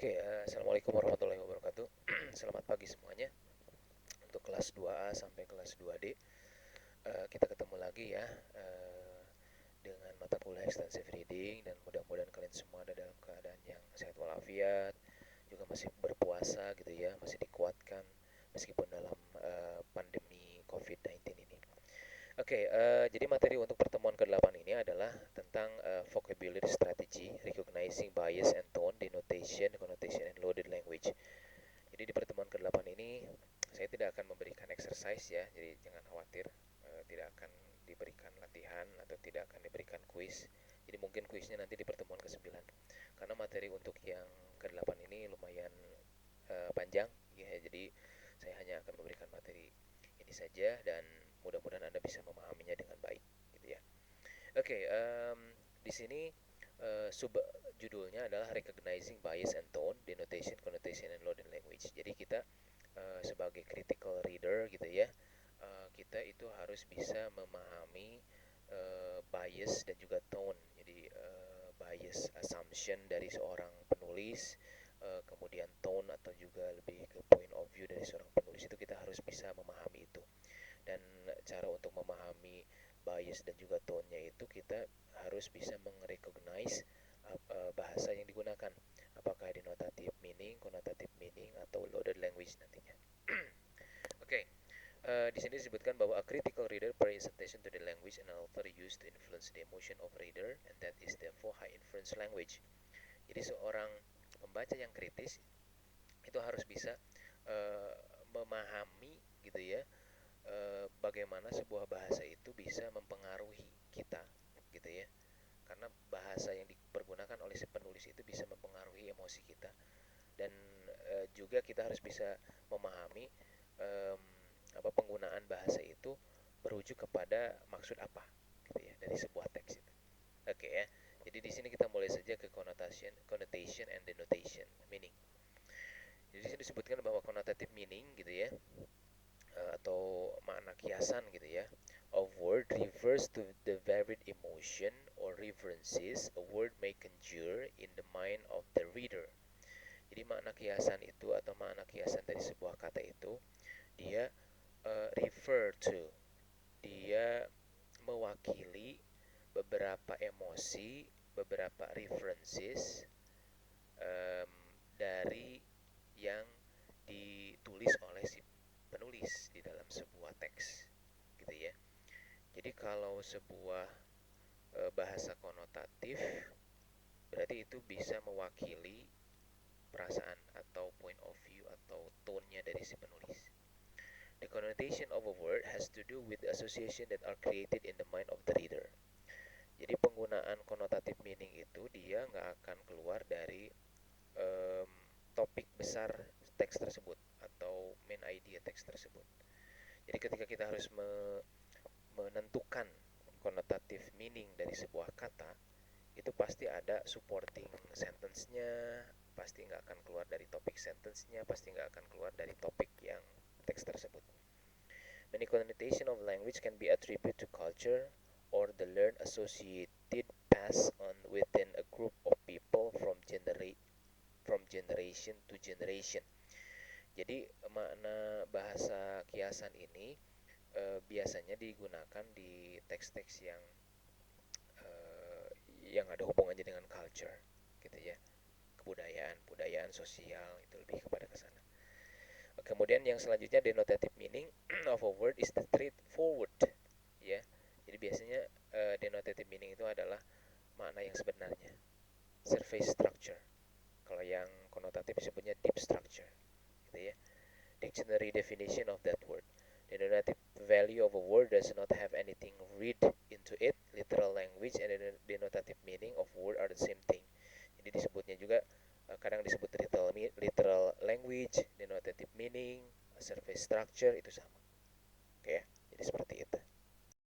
Assalamualaikum warahmatullahi wabarakatuh. Selamat pagi semuanya. Untuk kelas 2A sampai kelas 2D, kita ketemu lagi ya dengan mata kuliah extensive reading, dan mudah-mudahan kalian semua ada dalam keadaan yang sehat walafiat, juga masih berpuasa gitu ya, masih dikuatkan meskipun dalam pandemi COVID-19 ini. Jadi materi untuk pertemuan ke-8 ini adalah tentang vocabulary strategy, recognizing bias and tone, denotation, connotation, and loaded language. Jadi di pertemuan ke-8 ini saya tidak akan memberikan exercise ya, jadi jangan khawatir, tidak akan diberikan latihan atau tidak akan diberikan kuis. Jadi mungkin kuisnya nanti di pertemuan ke-9. Karena materi untuk yang ke-8 ini lumayan panjang ya, jadi saya hanya akan memberikan materi ini saja dan mudah-mudahan Anda bisa memahaminya dengan baik gitu ya. Di sini sub judulnya adalah recognizing bias and tone, denotation, connotation, and loaded language. Jadi kita sebagai critical reader gitu ya, kita itu harus bisa memahami bias dan juga tone. Jadi bias assumption dari seorang penulis, kemudian tone atau juga lebih ke point of view dari seorang penulis, itu kita harus bisa memahami itu. Dan cara untuk memahami bias dan juga tone-nya itu kita harus bisa mengrecognize bahasa yang digunakan, apakah denotative meaning, connotative meaning, atau loaded language nantinya. Di sini disebutkan bahwa a critical reader pays attention to the language and author used to influence the emotion of reader, and that is therefore high influence language. Jadi seorang pembaca yang kritis itu harus bisa memahami gitu ya, bagaimana sebuah bahasa itu bisa mempengaruhi kita gitu ya, karena bahasa yang dipergunakan oleh si penulis itu bisa mempengaruhi emosi kita, dan juga kita harus bisa memahami apa penggunaan bahasa itu merujuk kepada maksud apa gitu ya dari sebuah teks itu. Ya. Jadi di sini kita mulai saja ke connotation and denotation meaning. Jadi di sini disebutkan bahwa connotative meaning gitu ya, atau makna kiasan gitu ya, a word refers to the varied emotion or references a word may conjure in the mind of the reader. Jadi makna kiasan itu atau makna kiasan dari sebuah kata itu, dia refer to, dia mewakili beberapa emosi, beberapa references dari yang ditulis oleh si penulis di dalam sebuah teks gitu ya. Jadi kalau sebuah bahasa konotatif berarti itu bisa mewakili perasaan atau point of view atau tone-nya dari si penulis. The connotation of a word has to do with the association that are created in the mind of the reader. Jadi penggunaan connotative meaning itu dia nggak akan keluar dari topik besar teks tersebut atau main idea teks tersebut. Jadi ketika kita harus menentukan connotative meaning dari sebuah kata, itu pasti ada supporting sentence-nya, pasti nggak akan keluar dari topik sentence-nya, pasti nggak akan keluar dari topik yang teks tersebut. Many connotation of language can be attributed to culture or the learned associated passed on within a group of people from generation to generation. Jadi makna bahasa kiasan ini biasanya digunakan di teks-teks yang ada hubungannya dengan culture gitu ya, budayaan sosial, itu lebih kepada ke sana. Kemudian yang selanjutnya denotative meaning of a word is the straightforward ya. Jadi biasanya denotative meaning itu adalah makna yang sebenarnya, surface structure. Kalau yang konotatif disebutnya deep structure gitu ya. Dictionary definition of that word. The denotative value of a word does not have anything read into it. Literal language and the denotative meaning of word are the same thing. Jadi disebutnya juga kadang disebut literal language, denotative meaning, surface structure, itu sama.